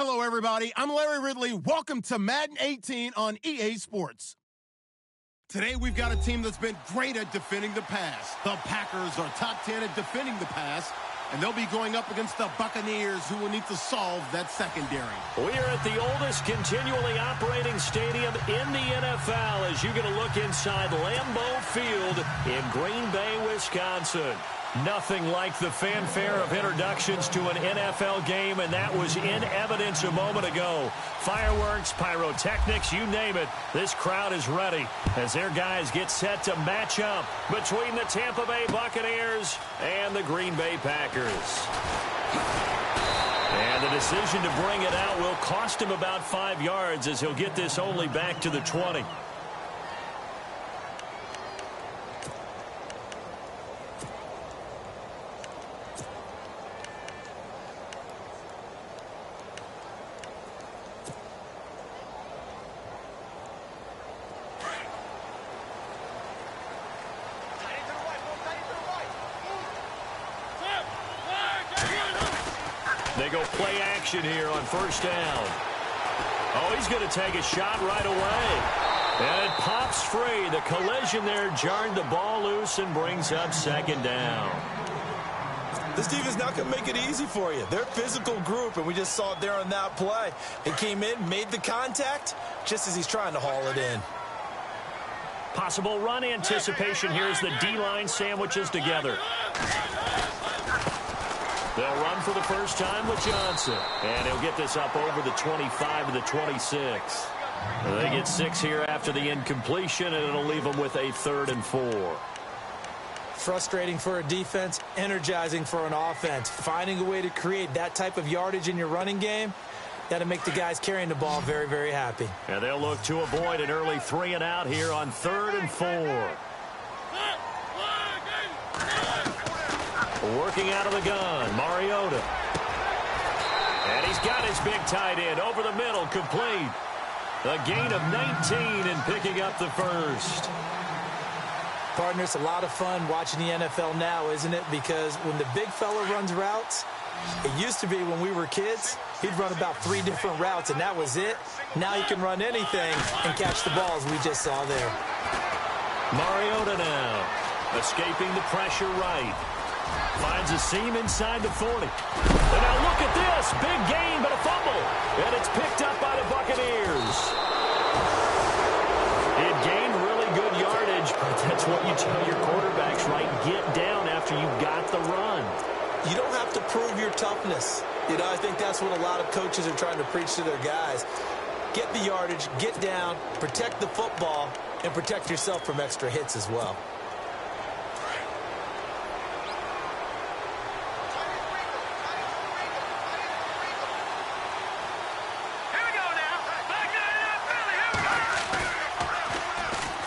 Hello, everybody. I'm Larry Ridley. Welcome to Madden 18 on EA Sports. Today, we've got a team that's been great at defending the pass. The Packers are top 10 at defending the pass, and they'll be going up against the Buccaneers, who will need to solve that secondary. We are at the oldest continually operating stadium in the NFL as you get a look inside Lambeau Field in Green Bay, Wisconsin. Nothing like the fanfare of introductions to an NFL game, and that was in evidence a moment ago. Fireworks, pyrotechnics, you name it. This crowd is ready as their guys get set to match up between the Tampa Bay Buccaneers and the Green Bay Packers. And the decision to bring it out will cost him about 5 yards as he'll get this only back to the 20. They go play action here on first down. Oh, he's going to take a shot right away. And it pops free. The collision there jarred the ball loose and brings up second down. This defense not going to make it easy for you. They're a physical group, and we just saw it there on that play. It came in, made the contact, just as he's trying to haul it in. Possible run anticipation here as the D-line sandwiches together. They'll run for the first time with Johnson. And he'll get this up over the 25 to the 26. They get 6 here after the incompletion, and it'll leave them with a 3rd and 4. Frustrating for a defense, energizing for an offense. Finding a way to create that type of yardage in your running game, that'll make the guys carrying the ball very, very happy. And they'll look to avoid an early 3 and out here on 3rd and 4. Working out of the gun, Mariota. And he's got his big tight end over the middle, complete. A gain of 19 and picking up the first. Partner, it's a lot of fun watching the NFL now, isn't it? Because when the big fella runs routes, it used to be when we were kids, he'd run about 3 different routes, and that was it. Now he can run anything and catch the balls we just saw there. Mariota now, escaping the pressure right. Finds a seam inside the 40. And now look at this. Big gain, but a fumble. And it's picked up by the Buccaneers. It gained really good yardage, but that's what you tell your quarterbacks, right? Get down after you got the run. You don't have to prove your toughness. You know, I think that's what a lot of coaches are trying to preach to their guys. Get the yardage, get down, protect the football, and protect yourself from extra hits as well.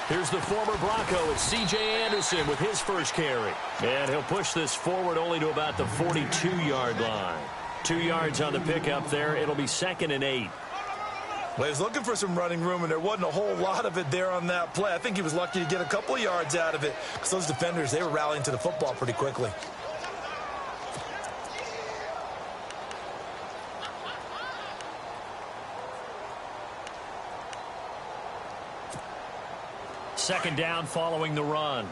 Here's the former Bronco. It's C.J. Anderson with his first carry. And he'll push this forward only to about the 42-yard line. 2 yards on the pickup there. It'll be 2nd and 8. Well, he was looking for some running room, and there wasn't a whole lot of it there on that play. I think he was lucky to get a couple of yards out of it because those defenders, they were rallying to the football pretty quickly. Second down following the run.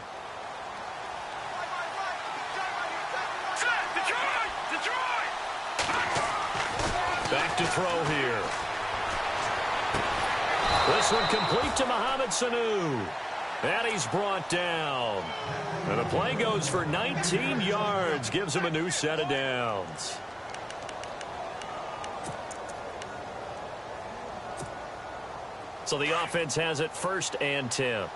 Back to throw here. This one complete to Mohamed Sanu. And he's brought down. And the play goes for 19 yards. Gives him a new set of downs. So the offense has it 1st and 10.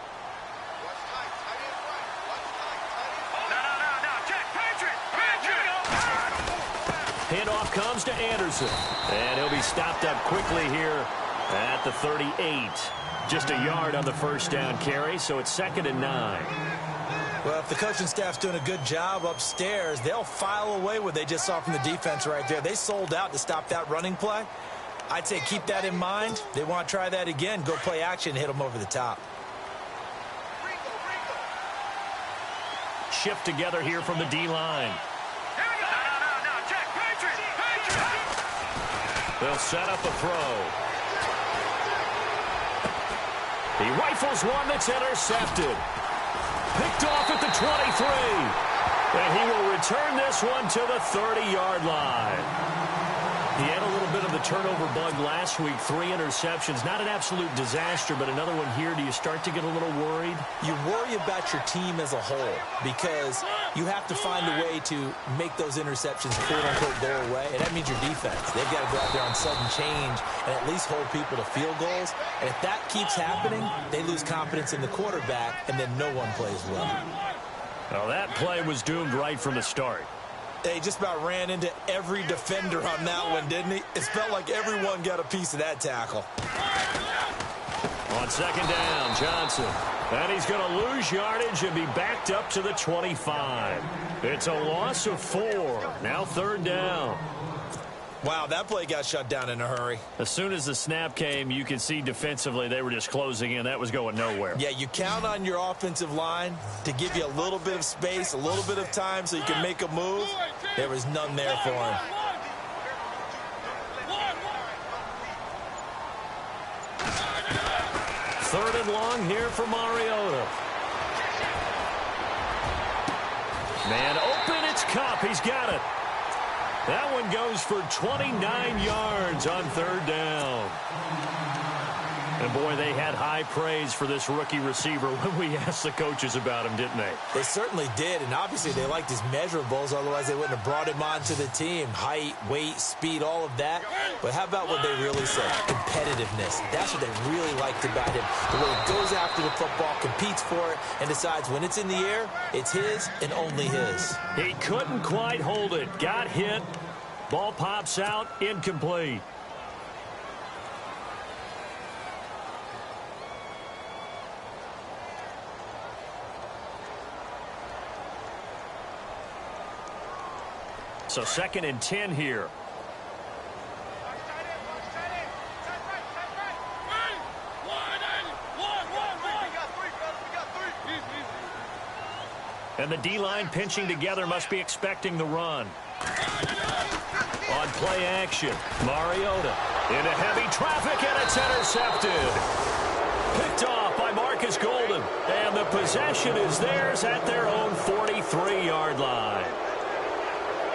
Handoff comes to Anderson. And he'll be stopped up quickly here at the 38. Just a yard on the first down carry, so it's 2nd and 9. Well, if the coaching staff's doing a good job upstairs, they'll file away what they just saw from the defense right there. They sold out to stop that running play. I'd say keep that in mind. They want to try that again. Go play action, hit them over the top. Shift together here from the D-line. They'll set up a throw. He rifles one that's intercepted. Picked off at the 23. And he will return this one to the 30-yard line. He had a little bit of the turnover bug last week, 3 interceptions. Not an absolute disaster, but another one here. Do you start to get a little worried? You worry about your team as a whole because you have to find a way to make those interceptions, quote-unquote, go away, and that means your defense. They've got to go out there on sudden change and at least hold people to field goals. And if that keeps happening, they lose confidence in the quarterback, and then no one plays well. Well, that play was doomed right from the start. They just about ran into every defender on that one, didn't he? It felt like everyone got a piece of that tackle. On second down, Johnson. And he's going to lose yardage and be backed up to the 25. It's a loss of 4. Now third down. Wow, that play got shut down in a hurry. As soon as the snap came, you could see defensively they were just closing in. That was going nowhere. Yeah, you count on your offensive line to give you a little bit of space, a little bit of time so you can make a move. There was none there for him. Third and long here for Mariota. Man open, it's Kupp. He's got it. That one goes for 29 yards on third down. And, boy, they had high praise for this rookie receiver when we asked the coaches about him, didn't they? They certainly did, and obviously they liked his measurables. Otherwise, they wouldn't have brought him onto the team. Height, weight, speed, all of that. But how about what they really said? Competitiveness. That's what they really liked about him. The way he goes after the football, competes for it, and decides when it's in the air, it's his and only his. He couldn't quite hold it. Got hit. Ball pops out. Incomplete. So second and 10 here. And the D-line pinching together must be expecting the run. On play action, Mariota into heavy traffic, and it's intercepted. Picked off by Marcus Golden. And the possession is theirs at their own 43-yard line.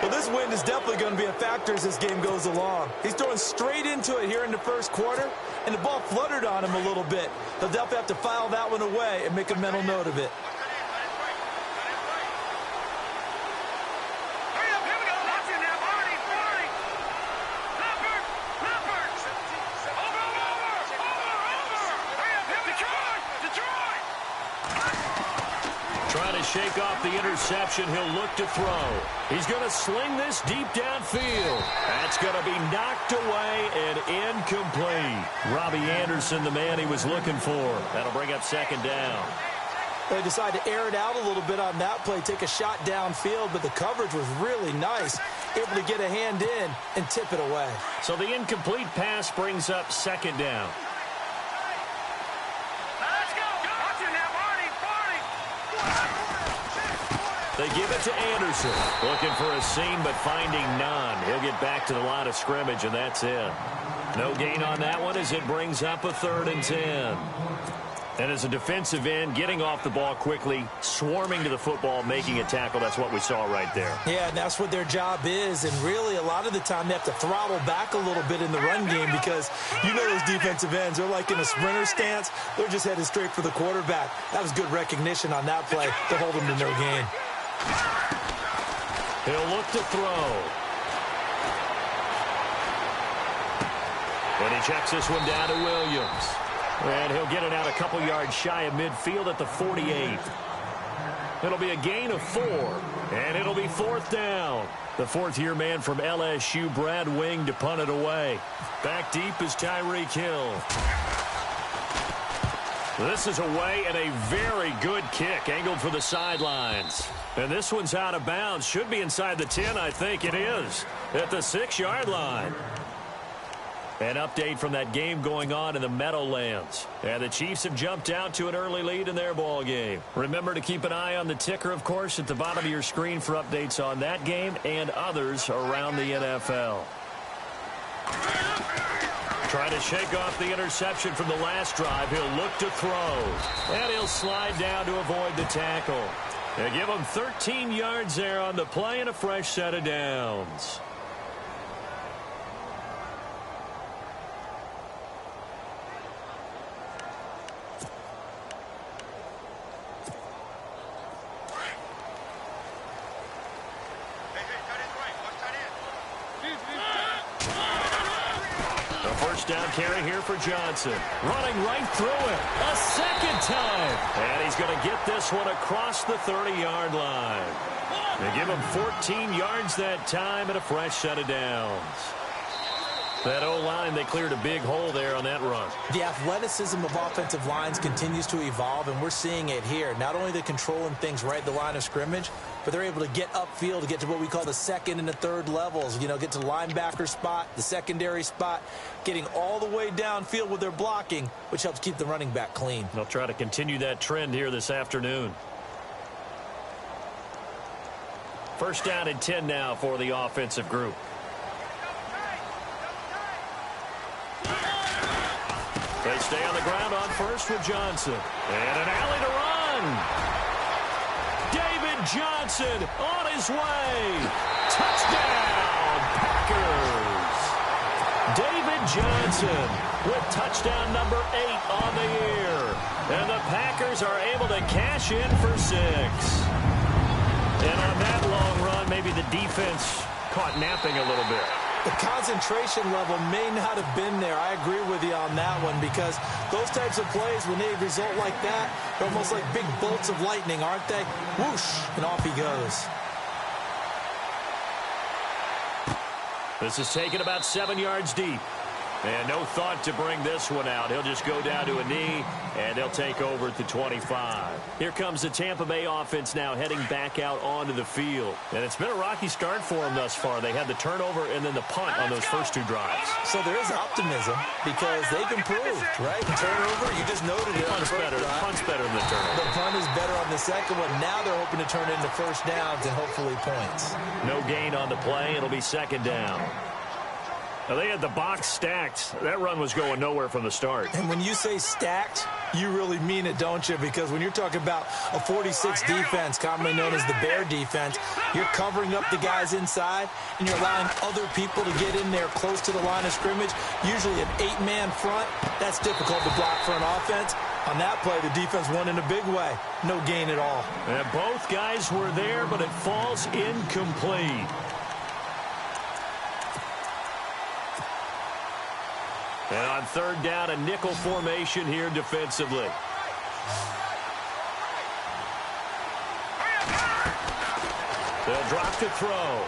Well, this wind is definitely going to be a factor as this game goes along. He's throwing straight into it here in the first quarter, and the ball fluttered on him a little bit. They'll definitely have to file that one away and make a mental note of it. Shake off the interception. He'll look to throw. He's going to sling this deep downfield. That's going to be knocked away and incomplete. Robbie Anderson, the man he was looking for. That'll bring up second down. They decided to air it out a little bit on that play, take a shot downfield, but the coverage was really nice. Able to get a hand in and tip it away. So the incomplete pass brings up second down. They give it to Anderson. Looking for a seam, but finding none. He'll get back to the line of scrimmage, and that's it. No gain on that one as it brings up a 3rd and 10. And as a defensive end, getting off the ball quickly, swarming to the football, making a tackle. That's what we saw right there. Yeah, and that's what their job is. And really, a lot of the time, they have to throttle back a little bit in the run game because you know those defensive ends, they're like in a sprinter stance. They're just headed straight for the quarterback. That was good recognition on that play to hold them to no gain. He'll look to throw. And he checks this one down to Williams. And he'll get it out a couple yards shy of midfield at the 48. It'll be a gain of 4. And it'll be 4th down. The 4th-year man from LSU, Brad Wing, to punt it away. Back deep is Tyreek Hill. This is away and a very good kick, angled for the sidelines. And this one's out of bounds. Should be inside the 10, I think it is. At the 6-yard line. An update from that game going on in the Meadowlands. And the Chiefs have jumped out to an early lead in their ball game. Remember to keep an eye on the ticker, of course, at the bottom of your screen for updates on that game and others around the NFL. Trying to shake off the interception from the last drive. He'll look to throw. And he'll slide down to avoid the tackle. They give him 13 yards there on the play and a fresh set of downs. Down carry here for Johnson. Running right through it. A second time. And he's going to get this one across the 30-yard line. They give him 14 yards that time and a fresh set of downs. That O-line, they cleared a big hole there on that run. The athleticism of offensive lines continues to evolve, and we're seeing it here. Not only they're controlling things right at the line of scrimmage, but they're able to get upfield to get to what we call the second and the third levels. You know, get to the linebacker spot, the secondary spot, getting all the way downfield with their blocking, which helps keep the running back clean. They'll try to continue that trend here this afternoon. First down and 10 now for the offensive group. They stay on the ground on first with Johnson. And an alley to run. David Johnson on his way. Touchdown, Packers. David Johnson with touchdown number 8 on the year. And the Packers are able to cash in for 6. And on that long run, maybe the defense caught napping a little bit. The concentration level may not have been there. I agree with you on that one, because those types of plays, when they result like that, they're almost like big bolts of lightning, aren't they? Whoosh, and off he goes. This is taken about 7 yards deep. And no thought to bring this one out. He'll just go down to a knee, and they'll take over at the 25. Here comes the Tampa Bay offense now heading back out onto the field. And it's been a rocky start for them thus far. They had the turnover and then the punt on those first 2 drives. So there is optimism because they've improved, right? Turnover, you just noted it. Punt's better than the turnover. The punt is better on the second one. Now they're hoping to turn it into first downs and hopefully points. No gain on the play. It'll be second down. Now, they had the box stacked. That run was going nowhere from the start. And when you say stacked, you really mean it, don't you? Because when you're talking about a 46 defense, commonly known as the Bear defense, you're covering up the guys inside, and you're allowing other people to get in there close to the line of scrimmage, usually an 8-man front. That's difficult to block for an offense. On that play, the defense won in a big way. No gain at all. And both guys were there, but it falls incomplete. And on third down, a nickel formation here defensively. They'll drop to throw.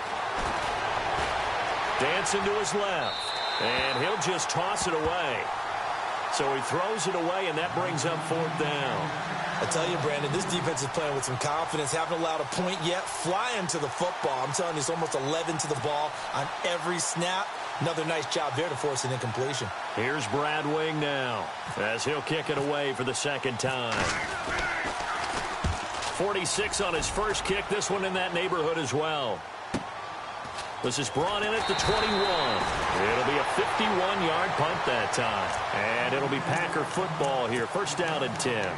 Dancing to his left. And he'll just toss it away. So he throws it away, and that brings up fourth down. I tell you, Brandon, this defense is playing with some confidence. Haven't allowed a point yet. Flying to the football. I'm telling you, it's almost 11 to the ball on every snap. Another nice job there to force an incompletion. Here's Brad Wing now as he'll kick it away for the second time. 46 on his first kick. This one in that neighborhood as well. This is brought in at the 21. It'll be a 51-yard punt that time. And it'll be Packer football here. First down and 10.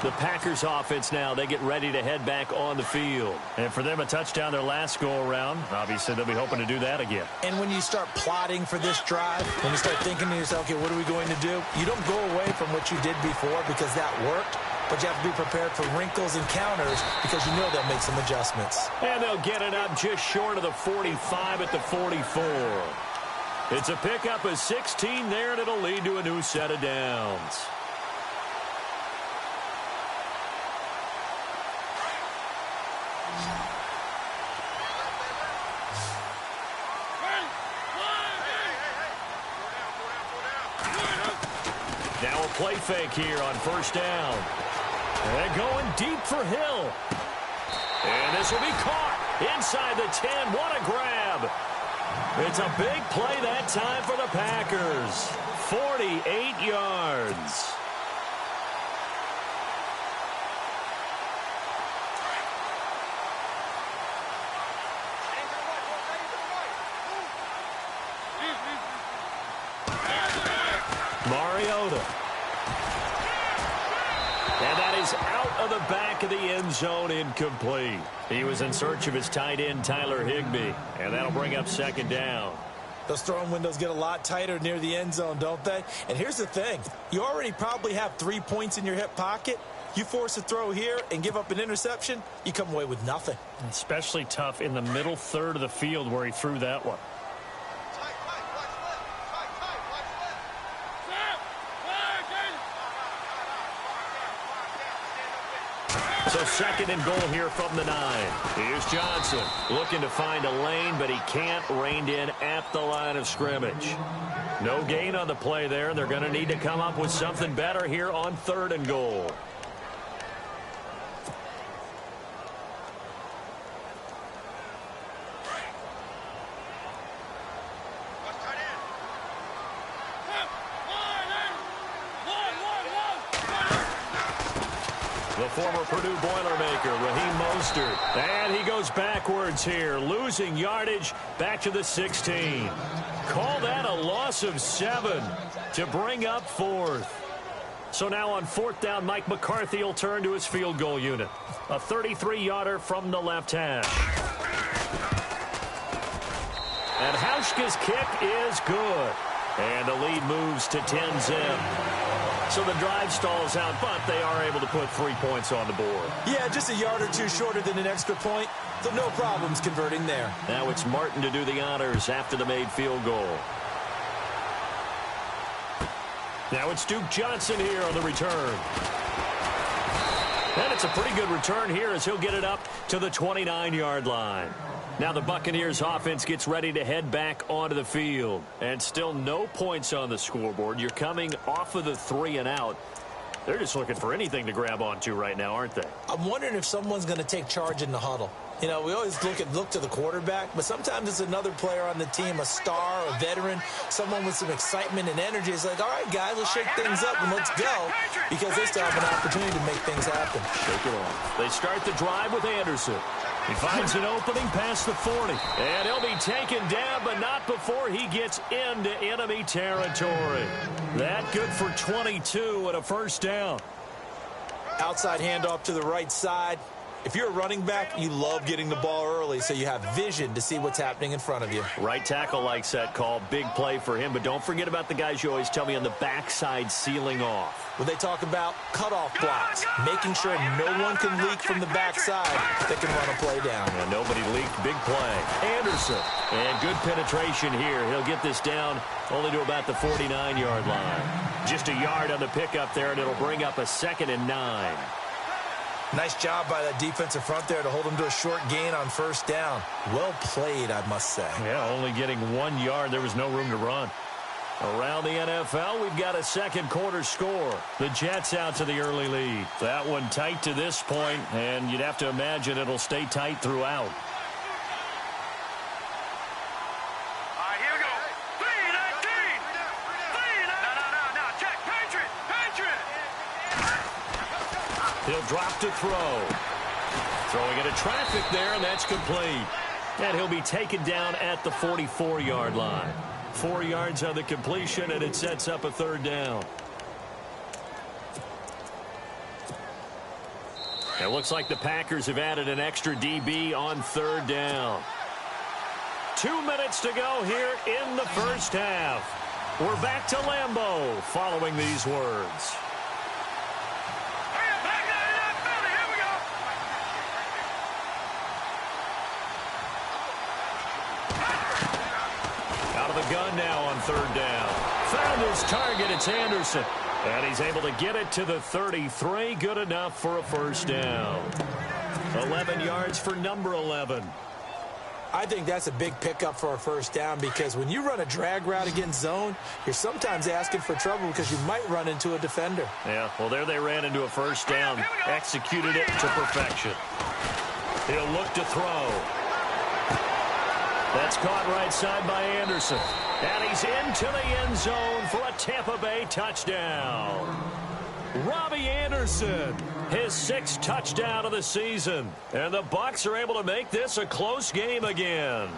The Packers offense now, they get ready to head back on the field. And for them, a touchdown their last go-around. Obviously, they'll be hoping to do that again. And when you start plotting for this drive, when you start thinking to yourself, okay, what are we going to do? You don't go away from what you did before because that worked. But you have to be prepared for wrinkles and counters because you know they'll make some adjustments. And they'll get it up just short of the 45 at the 44. It's a pickup of 16 there, and it'll lead to a new set of downs. Now a play fake here on first down. And going deep for Hill. And this will be caught inside the 10. What a grab. It's a big play that time for the Packers. 48 yards. is out of the back of the end zone, incomplete. He was in search of his tight end, Tyler Higbee, and that'll bring up second down. Those throwing windows get a lot tighter near the end zone, don't they? And here's the thing. You already probably have 3 points in your hip pocket. You force a throw here and give up an interception, you come away with nothing. Especially tough in the middle third of the field where he threw that one. So second and goal here from the 9. Here's Johnson looking to find a lane, but he can't. Reined in at the line of scrimmage. No gain on the play there, and they're going to need to come up with something better here on third and goal. The former Purdue Boilermaker, Raheem Mostert. And he goes backwards here, losing yardage back to the 16. Call that a loss of 7 to bring up 4th. So now on 4th down, Mike McCarthy will turn to his field goal unit. A 33-yarder from the left hash. And Hauschka's kick is good. And the lead moves to 10-zip. So the drive stalls out, but they are able to put 3 points on the board. Yeah, just a yard or two shorter than an extra point, so no problems converting there. Now it's Martin to do the honors after the made field goal. Now it's Duke Johnson here on the return. And it's a pretty good return here as he'll get it up to the 29-yard line. Now the Buccaneers offense gets ready to head back onto the field. And still no points on the scoreboard. You're coming off of the 3 and out. They're just looking for anything to grab onto right now, aren't they? I'm wondering if someone's going to take charge in the huddle. You know, we always look to the quarterback, but sometimes it's another player on the team, a star, a veteran, someone with some excitement and energy. It's like, all right, guys, let's shake things up and let's go, because they still have an opportunity to make things happen. Shake it off. They start the drive with Anderson. He finds an opening past the 40. And he'll be taken down, but not before he gets into enemy territory. That good for 22 and a first down. Outside handoff to the right side. If you're a running back, you love getting the ball early so you have vision to see what's happening in front of you. Right tackle likes that call. Big play for him. But don't forget about the guys you always tell me on the backside sealing off. When they talk about cutoff blocks, making sure no one can leak from the backside that can run a play down. And nobody leaked. Big play. Anderson. And good penetration here. He'll get this down only to about the 49-yard line. Just a yard on the pickup there, and it'll bring up a 2nd and 9. Nice job by that defensive front there to hold him to a short gain on first down. Well played, I must say. Yeah, only getting 1 yard. There was no room to run. Around the NFL, we've got a second quarter score. The Jets out to the early lead. That one tight to this point, and you'd have to imagine it'll stay tight throughout. He'll drop to throw. Throwing into traffic there, and that's complete. And he'll be taken down at the 44-yard line. 4 yards on the completion, and it sets up a 3rd down. It looks like the Packers have added an extra DB on 3rd down. 2 minutes to go here in the first half. We're back to Lambeau following these words. Gun now on 3rd down. Found his target. It's Anderson. And he's able to get it to the 33. Good enough for a first down. 11 yards for number 11. I think that's a big pickup for a first down because when you run a drag route against zone, you're sometimes asking for trouble because you might run into a defender. Yeah, well, there they ran into a first down. Executed it to perfection. He'll look to throw. That's caught right side by Anderson. And he's into the end zone for a Tampa Bay touchdown. Robbie Anderson, his 6th touchdown of the season. And the Bucs are able to make this a close game again.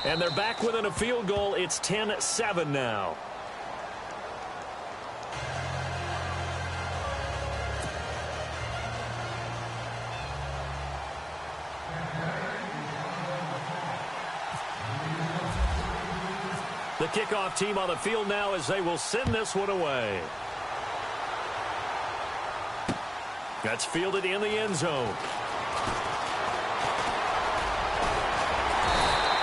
And they're back within a field goal. It's 10-7 now. The kickoff team on the field now as they will send this one away. That's fielded in the end zone.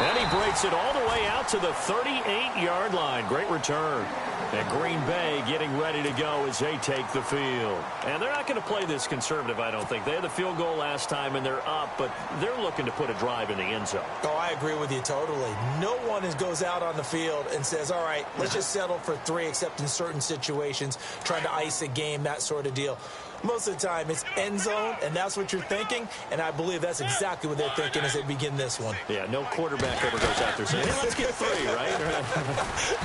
And he breaks it all the way out to the 38-yard line. Great return. And Green Bay getting ready to go as they take the field. And they're not going to play this conservative, I don't think. They had the field goal last time, and they're up, but they're looking to put a drive in the end zone. Oh, I agree with you totally. No one goes out on the field and says, all right, let's just settle for 3, except in certain situations, trying to ice a game, that sort of deal. Most of the time, it's end zone, and that's what you're thinking, and I believe that's exactly what they're thinking as they begin this one. Yeah, no quarterback ever goes out there saying, hey, let's get 3, right?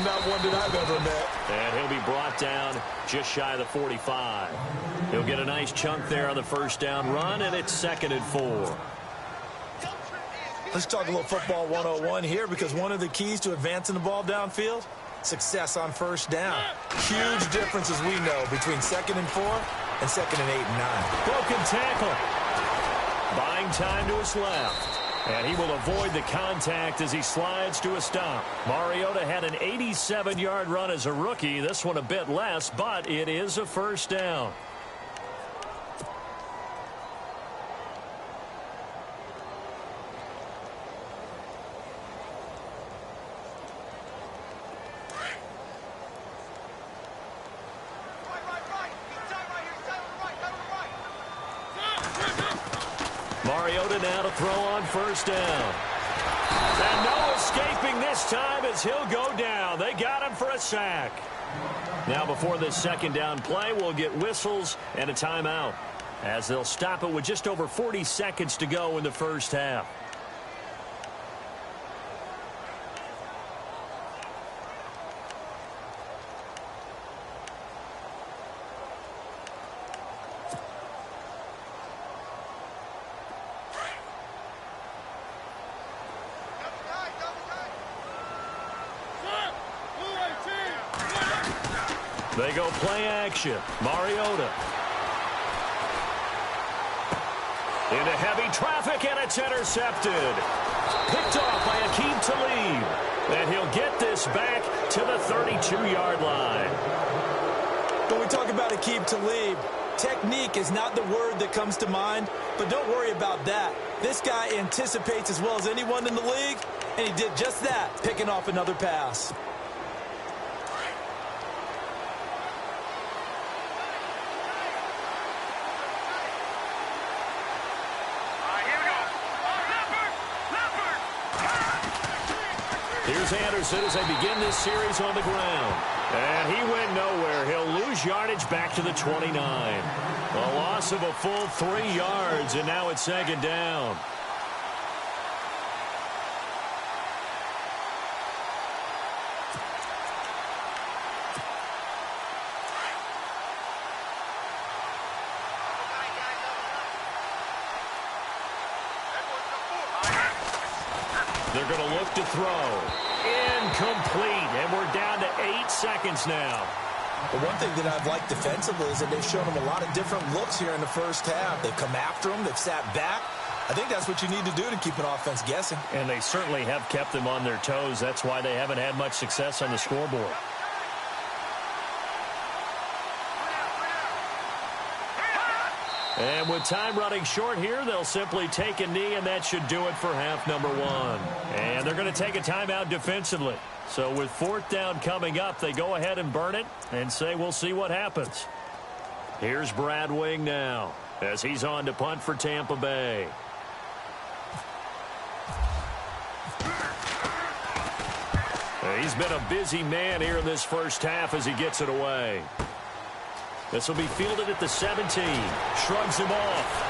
Not one that I've ever met. And he'll be brought down just shy of the 45. He'll get a nice chunk there on the first down run, and it's 2nd and 4. Let's talk a little football 101 here, because one of the keys to advancing the ball downfield, success on first down. Huge differences we know between 2nd and 4 and 2nd and 8 and 9. Broken tackle. Buying time to his left. And he will avoid the contact as he slides to a stop. Mariota had an 87-yard run as a rookie. This one a bit less, but it is a first down. Mariota now to throw on first down. And no escaping this time as he'll go down. They got him for a sack. Now before this second down play, we'll get whistles and a timeout as they'll stop it with just over 40 seconds to go in the first half. They go play action. Mariota. Into heavy traffic, and it's intercepted. Picked off by Aqib Talib. And he'll get this back to the 32-yard line. When we talk about Aqib Talib, technique is not the word that comes to mind, but don't worry about that. This guy anticipates as well as anyone in the league, and he did just that, picking off another pass. Here's Anderson as they begin this series on the ground. And he went nowhere. He'll lose yardage back to the 29. A loss of a full 3 yards, and now it's 2nd down. They're going to look to throw. Incomplete. And we're down to 8 seconds now. The one thing that I've liked defensively is that they've shown them a lot of different looks here in the first half. They've come after them. They've sat back. I think that's what you need to do to keep an offense guessing. And they certainly have kept them on their toes. That's why they haven't had much success on the scoreboard. And with time running short here, they'll simply take a knee, and that should do it for half number 1. And they're going to take a timeout defensively. So with 4th down coming up, they go ahead and burn it and say we'll see what happens. Here's Brad Wing now as he's on to punt for Tampa Bay. He's been a busy man here in this first half as he gets it away. This will be fielded at the 17. Shrugs him off.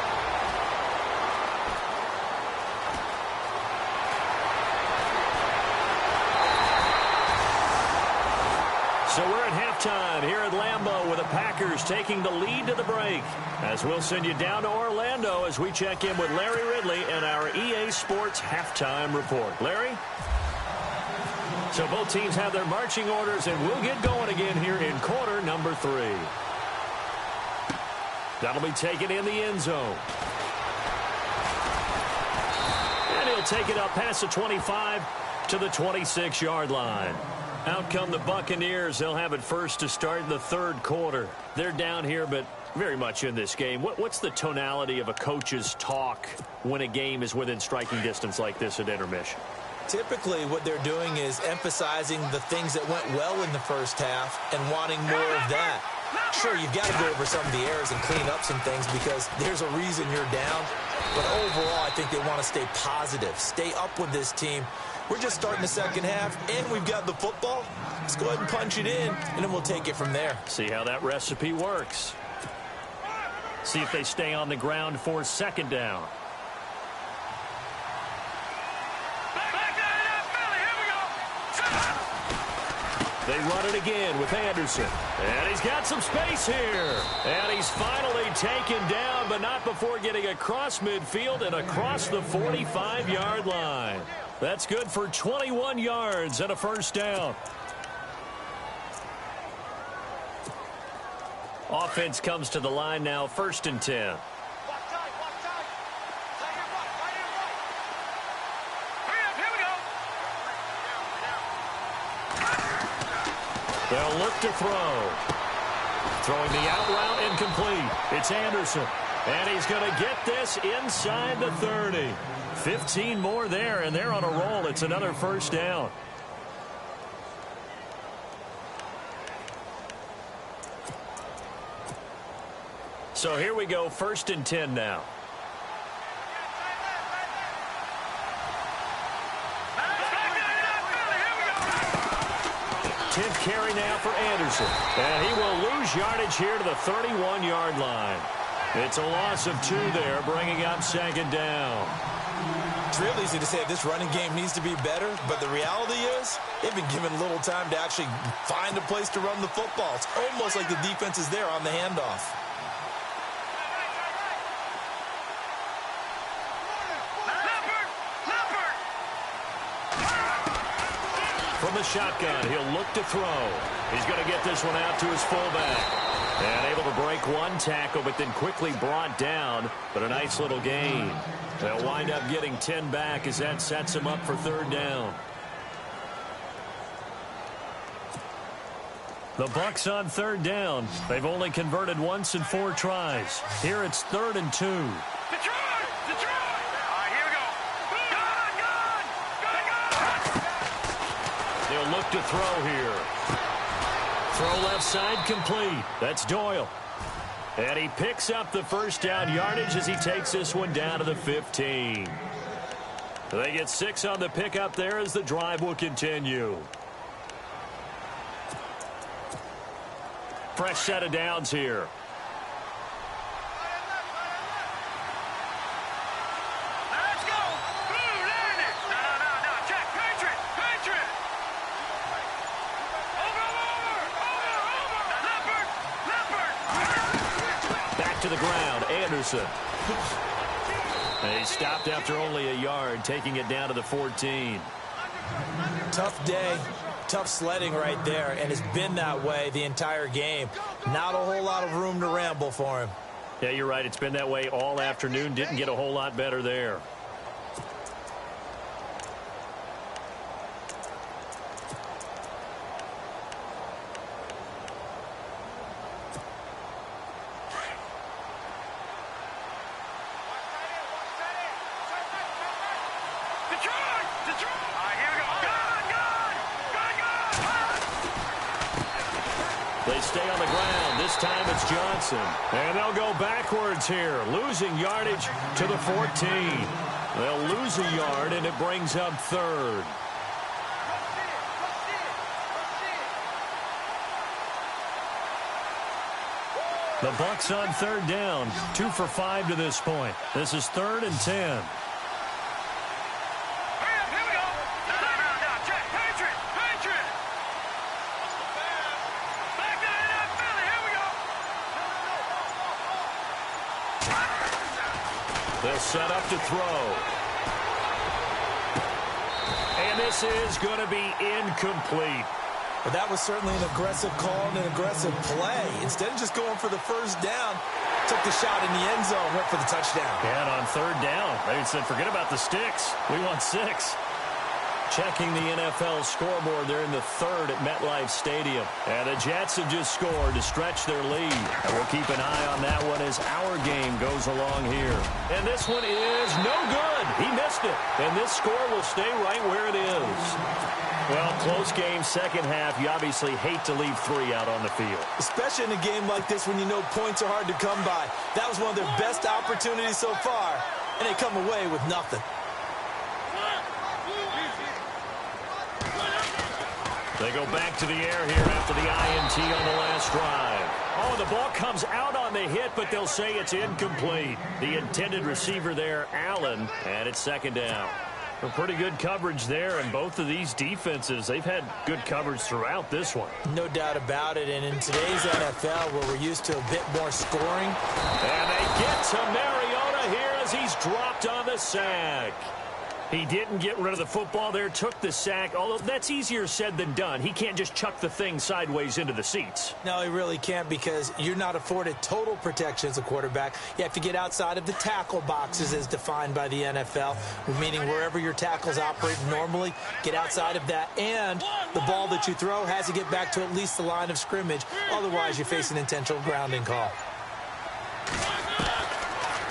So we're at halftime here at Lambeau with the Packers taking the lead to the break. As we'll send you down to Orlando as we check in with Larry Ridley and our EA Sports halftime report. Larry? So both teams have their marching orders, and we'll get going again here in quarter number 3. That'll be taken in the end zone. And he'll take it up past the 25 to the 26-yard line. Out come the Buccaneers. They'll have it first to start in the third quarter. They're down here, but very much in this game. What's the tonality of a coach's talk when a game is within striking distance like this at intermission? Typically, what they're doing is emphasizing the things that went well in the first half and wanting more of that. Sure, you've got to go over some of the errors and clean up some things because there's a reason you're down. But overall, I think they want to stay positive, stay up with this team. We're just starting the second half, and we've got the football. Let's go ahead and punch it in, and then we'll take it from there. See how that recipe works. See if they stay on the ground for second down. They run it again with Anderson. And he's got some space here. And he's finally taken down, but not before getting across midfield and across the 45-yard line. That's good for 21 yards and a first down. Offense comes to the line now, 1st and 10. They'll look to throw. Throwing the out route incomplete. It's Anderson. And he's going to get this inside the 30. 15 more there, and they're on a roll. It's another first down. So here we go, 1st and 10 now. 10th carry now for Anderson. And he will lose yardage here to the 31-yard line. It's a loss of 2 there, bringing up second down. It's real easy to say this running game needs to be better, but the reality is they've been given little time to actually find a place to run the football. It's almost like the defense is there on the handoff. From the shotgun, he'll look to throw. He's going to get this one out to his fullback. And able to break one tackle, but then quickly brought down. But a nice little gain. They'll wind up getting 10 back as that sets him up for third down. The Bucs on third down. They've only converted once in 4 tries. Here it's 3rd and 2. They'll look to throw here. Throw left side complete. That's Doyle. And he picks up the first down yardage as he takes this one down to the 15. They get 6 on the pickup there as the drive will continue. Fresh set of downs here. To the ground, Anderson. And he stopped after only a yard, taking it down to the 14. Tough day, tough sledding right there, and it's been that way the entire game. Not a whole lot of room to ramble for him. Yeah, you're right. It's been that way all afternoon. Didn't get a whole lot better there. They stay on the ground. This time it's Johnson. And they'll go backwards here, losing yardage to the 14. They'll lose a yard, and it brings up 3rd. The Bucs on third down, 2 for 5 to this point. This is 3rd and 10. They'll set up to throw. And this is going to be incomplete. But that was certainly an aggressive call and an aggressive play. Instead of just going for the first down, took the shot in the end zone, went for the touchdown. And on third down, they said, forget about the sticks. We want 6. Checking the NFL scoreboard, they're in the third at MetLife Stadium. And the Jets have just scored to stretch their lead. And we'll keep an eye on that one as our game goes along here. And this one is no good. He missed it. And this score will stay right where it is. Well, close game, second half. You obviously hate to leave 3 out on the field. Especially in a game like this when you know points are hard to come by. That was one of their best opportunities so far, and they come away with nothing. They go back to the air here after the INT on the last drive. Oh, the ball comes out on the hit, but they'll say it's incomplete. The intended receiver there, Allen, and it's second down. Well, pretty good coverage there, and both of these defenses, they've had good coverage throughout this one. No doubt about it, and in today's NFL, where we're used to a bit more scoring. And they get to Mariota here as he's dropped on the sack. He didn't get rid of the football there, took the sack, although that's easier said than done. He can't just chuck the thing sideways into the seats. No, he really can't, because you're not afforded total protection as a quarterback. You have to get outside of the tackle boxes as defined by the NFL, meaning wherever your tackles operate normally, get outside of that. And the ball that you throw has to get back to at least the line of scrimmage. Otherwise, you face an intentional grounding call.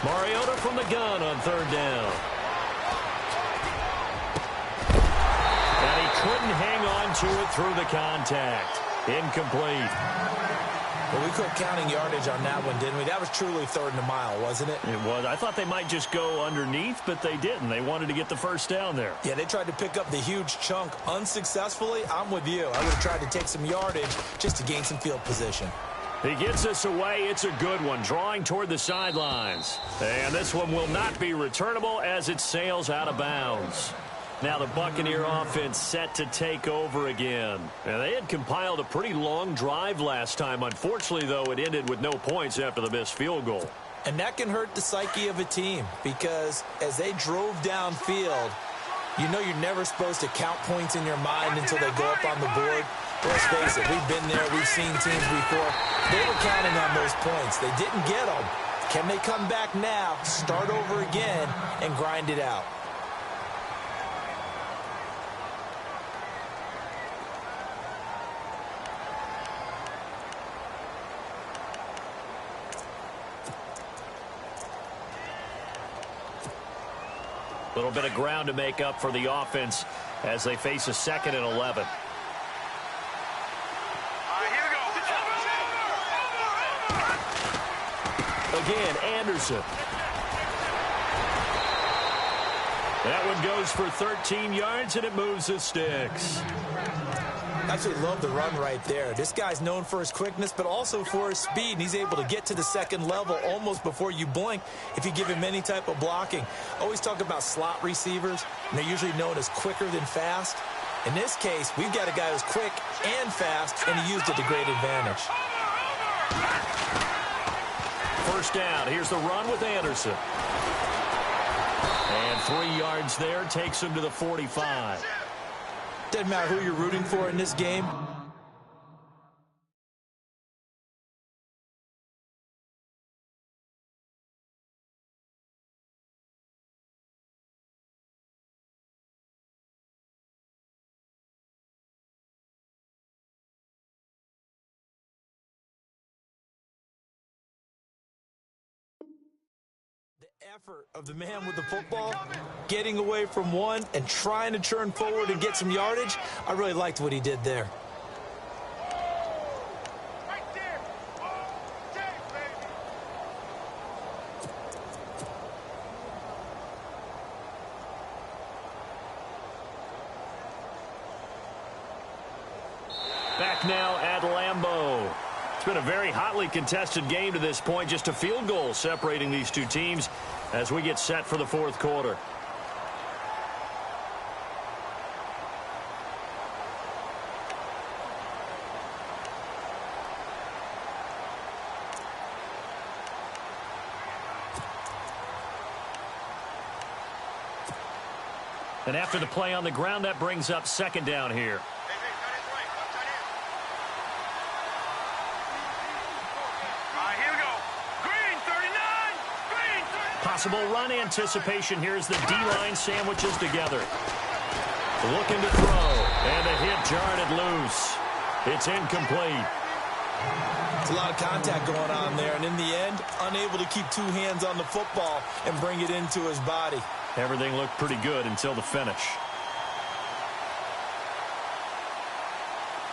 Mariota from the gun on third down. Couldn't hang on to it through the contact. Incomplete. Well, we quit counting yardage on that one, didn't we? That was truly third and a mile, wasn't it? It was. I thought they might just go underneath, but they didn't. They wanted to get the first down there. Yeah, they tried to pick up the huge chunk unsuccessfully. I'm with you. I would have tried to take some yardage just to gain some field position. He gets us away. It's a good one, drawing toward the sidelines. And this one will not be returnable as it sails out of bounds. Now the Buccaneer offense set to take over again. Now, they had compiled a pretty long drive last time. Unfortunately, though, it ended with no points after the missed field goal. And that can hurt the psyche of a team, because as they drove downfield, you know you're never supposed to count points in your mind until they go up on the board. Let's face it, we've been there. We've seen teams before. They were counting on those points. They didn't get them. Can they come back now, start over again, and grind it out? A little bit of ground to make up for the offense as they face a 2nd and 11. Again, Anderson. That one goes for 13 yards, and it moves the sticks. Absolutely love the run right there. This guy's known for his quickness, but also for his speed. And he's able to get to the second level almost before you blink if you give him any type of blocking. Always talk about slot receivers, and they're usually known as quicker than fast. In this case, we've got a guy who's quick and fast, and he used it to great advantage. First down. Here's the run with Anderson. And 3 yards there takes him to the 45. Doesn't matter who you're rooting for in this game. Effort of the man with the football, getting away from one and trying to turn forward and get some yardage. I really liked what he did there. Back now at Lambeau. It's been a very hotly contested game to this point. Just a field goal separating these two teams as we get set for the fourth quarter. And after the play on the ground, that brings up second down here. Possible run anticipation here as the D-line sandwiches together. Looking to throw. And the hit jarred it loose. It's incomplete. It's a lot of contact going on there, and in the end, unable to keep two hands on the football and bring it into his body. Everything looked pretty good until the finish.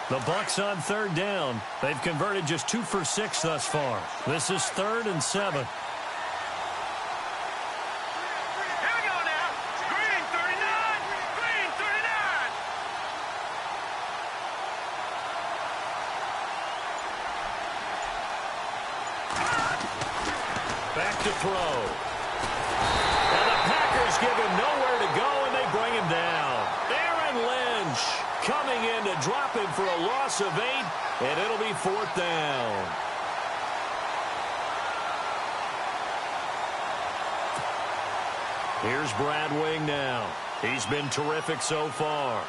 The Bucs on third down. They've converted just 2 for 6 thus far. This is 3rd and 7. Back to throw. And the Packers give him nowhere to go, and they bring him down. Aaron Lynch coming in to drop him for a loss of 8, and it'll be 4th down. Here's Brad Wing now. He's been terrific so far.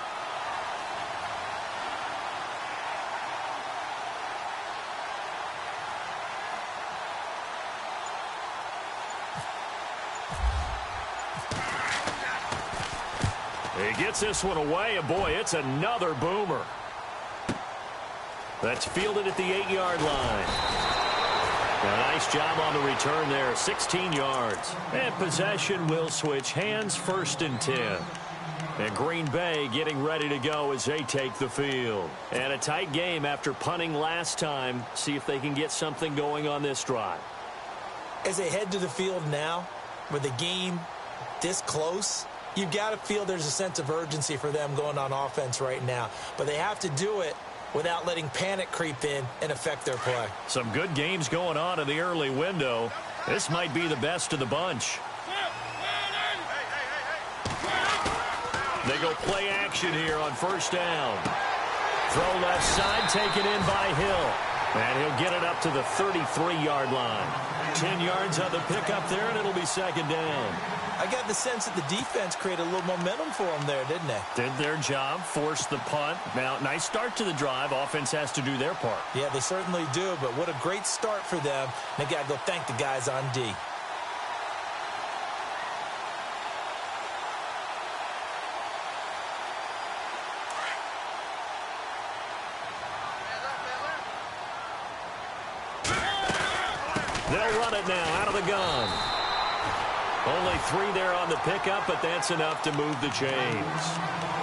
He gets this one away, and boy, it's another boomer. That's fielded at the 8-yard line. A nice job on the return there, 16 yards. And possession will switch hands, 1st and 10. And Green Bay getting ready to go as they take the field. And a tight game after punting last time. See if they can get something going on this drive. As they head to the field now, with the game this close, you've got to feel there's a sense of urgency for them going on offense right now. But they have to do it without letting panic creep in and affect their play. Some good games going on in the early window. This might be the best of the bunch. They go play action here on 1st down. Throw left side, taken in by Hill. And he'll get it up to the 33-yard line. 10 yards on the pickup there, and it'll be 2nd down. I got the sense that the defense created a little momentum for them there, didn't they? Did their job, forced the punt. Now, nice start to the drive. Offense has to do their part. Yeah, they certainly do, but what a great start for them. They got to go thank the guys on D. They'll run it now out of the gun. Only 3 there on the pickup, but that's enough to move the chains.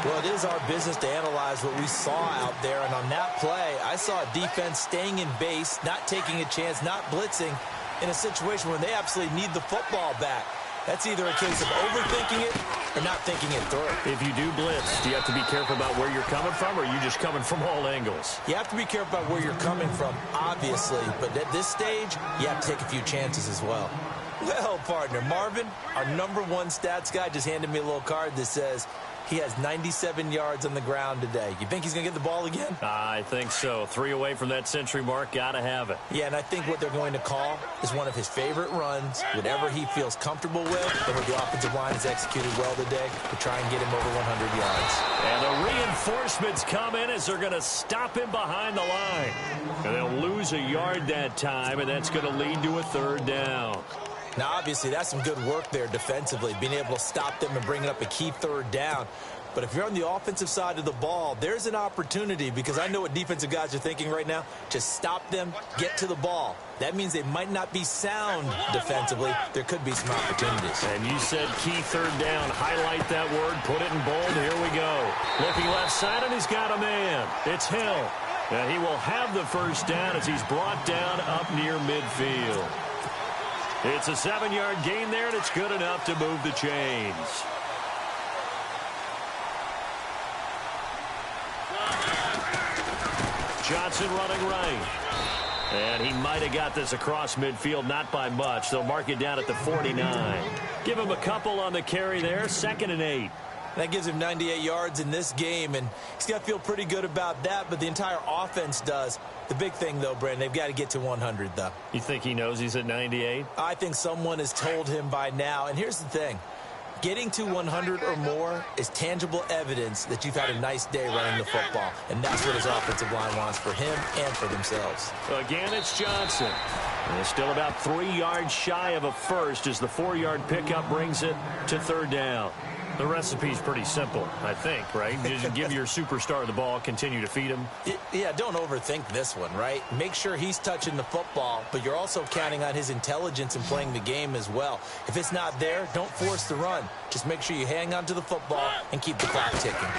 Well, it is our business to analyze what we saw out there, and on that play, I saw a defense staying in base, not taking a chance, not blitzing, in a situation where they absolutely need the football back. That's either a case of overthinking it or not thinking it through. If you do blitz, do you have to be careful about where you're coming from, or are you just coming from all angles? You have to be careful about where you're coming from, obviously, but at this stage, you have to take a few chances as well. Well, partner, Marvin, our #1 stats guy, just handed me a little card that says he has 97 yards on the ground today. You think he's going to get the ball again? I think so. 3 away from that century mark. Got to have it. Yeah, and I think what they're going to call is one of his favorite runs, whatever he feels comfortable with, and where the offensive line has executed well today to try and get him over 100 yards. And the reinforcements come in as they're going to stop him behind the line. And they'll lose a yard that time, and that's going to lead to a 3rd down. Now, obviously, that's some good work there defensively, being able to stop them and bringing up a key 3rd down. But if you're on the offensive side of the ball, there's an opportunity, because I know what defensive guys are thinking right now. Just stop them, get to the ball. That means they might not be sound defensively. There could be some opportunities. And you said key 3rd down. Highlight that word. Put it in bold. Here we go. Looking left side, and he's got a man. It's Hill. And he will have the 1st down as he's brought down up near midfield. It's a 7-yard gain there, and it's good enough to move the chains. Johnson running right. And he might have got this across midfield, not by much. They'll mark it down at the 49. Give him a couple on the carry there, 2nd and 8. That gives him 98 yards in this game, and he's got to feel pretty good about that, but the entire offense does. The big thing, though, Brandon, they've got to get to 100, though. You think he knows he's at 98? I think someone has told him by now, and here's the thing. Getting to 100 or more is tangible evidence that you've had a nice day running the football, and that's what his offensive line wants for him and for themselves. Again, it's Johnson. And it's still about 3 yards shy of a first as the 4-yard pickup brings it to 3rd down. The recipe's pretty simple, I think, right? You just give your superstar the ball, continue to feed him. Yeah, don't overthink this one, right? Make sure he's touching the football, but you're also counting on his intelligence in playing the game as well. If it's not there, don't force the run. Just make sure you hang on to the football and keep the clock ticking.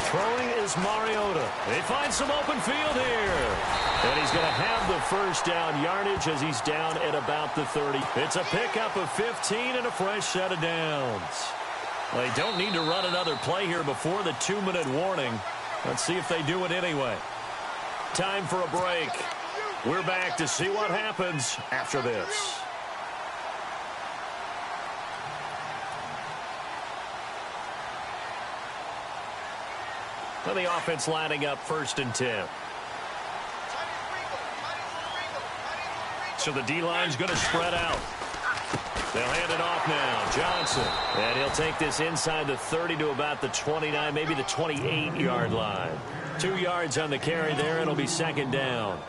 Throwing is Mariota. They find some open field here. And he's going to have the first down yardage as he's down at about the 30. It's a pickup of 15 and a fresh set of downs. Well, they don't need to run another play here before the 2-minute warning. Let's see if they do it anyway. Time for a break. We're back to see what happens after this. And the offense lining up 1st and 10. So the D-line's going to spread out. They'll hand it off now. Johnson. And he'll take this inside the 30 to about the 29, maybe the 28-yard line. 2 yards on the carry there. It'll be 2nd down.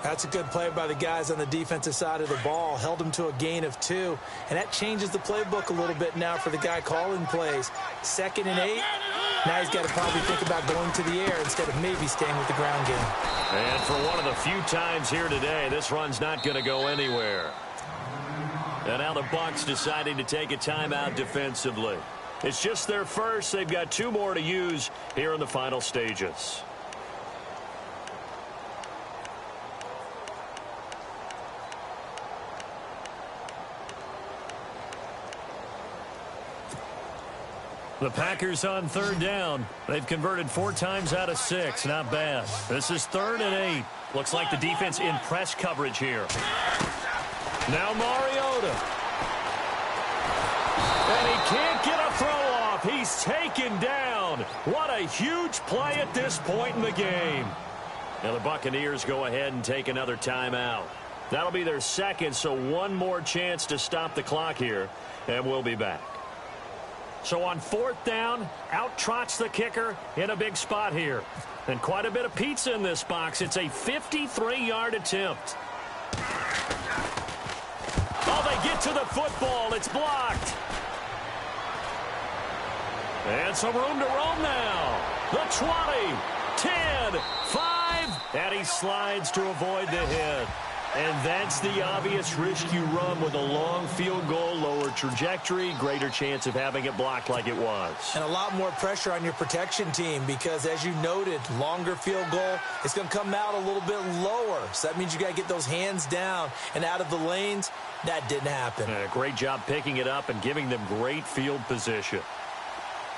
That's a good play by the guys on the defensive side of the ball. Held him to a gain of 2. And that changes the playbook a little bit now for the guy calling plays. 2nd and 8. Now he's got to probably think about going to the air instead of maybe staying with the ground game. And for one of the few times here today, this run's not going to go anywhere. And now the Bucs deciding to take a timeout defensively. It's just their first. They've got 2 more to use here in the final stages. The Packers on 3rd down. They've converted 4 times out of 6. Not bad. This is 3rd and 8. Looks like the defense in press coverage here. Now Mariota. And he can't get a throw off. He's taken down. What a huge play at this point in the game. Now the Buccaneers go ahead and take another timeout. That'll be their 2nd, so 1 more chance to stop the clock here, and we'll be back. So on 4th down, out trots the kicker in a big spot here. And quite a bit of pizza in this box. It's a 53-yard attempt. Oh, they get to the football. It's blocked. And some room to roam now. The 20, 10, 5, and he slides to avoid the hit. And that's the obvious risk you run with a long field goal, lower trajectory, greater chance of having it blocked like it was. And a lot more pressure on your protection team because, as you noted, longer field goal, it's going to come out a little bit lower. So that means you got to get those hands down and out of the lanes. That didn't happen. And a great job picking it up and giving them great field position.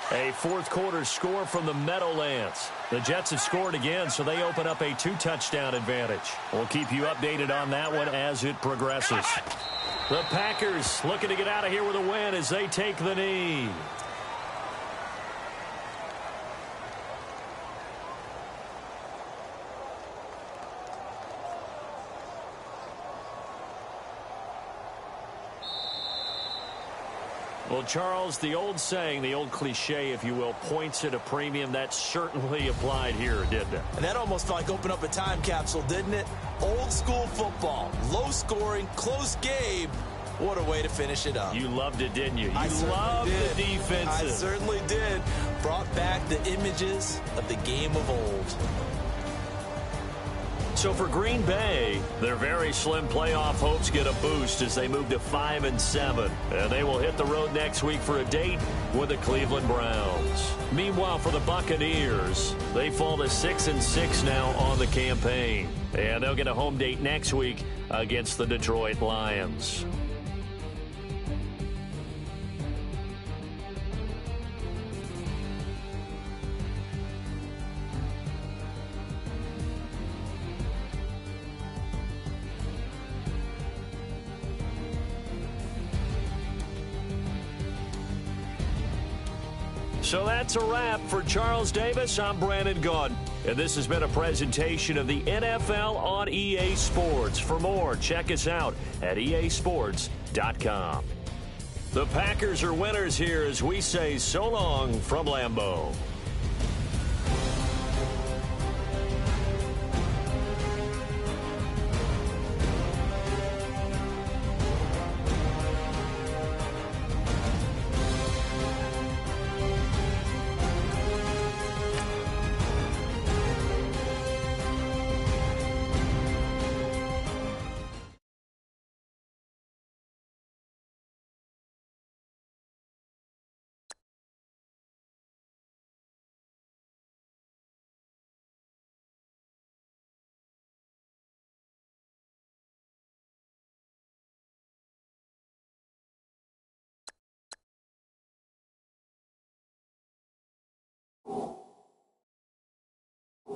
A 4th quarter score from the Meadowlands. The Jets have scored again, so they open up a 2-touchdown advantage. We'll keep you updated on that one as it progresses. The Packers looking to get out of here with a win as they take the knee. Well, Charles, the old saying, the old cliche, if you will, points at a premium. That certainly applied here, didn't it? And that almost felt like opened up a time capsule, didn't it? Old school football, low scoring, close game. What a way to finish it up. You loved it, didn't you? You loved the defensive. I certainly did. Brought back the images of the game of old. So for Green Bay, their very slim playoff hopes get a boost as they move to 5-7. And they will hit the road next week for a date with the Cleveland Browns. Meanwhile, for the Buccaneers, they fall to 6-6 now on the campaign. And they'll get a home date next week against the Detroit Lions. So that's a wrap. For Charles Davis, I'm Brandon Gaudin. And this has been a presentation of the NFL on EA Sports. For more, check us out at easports.com. The Packers are winners here as we say so long from Lambeau.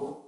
you.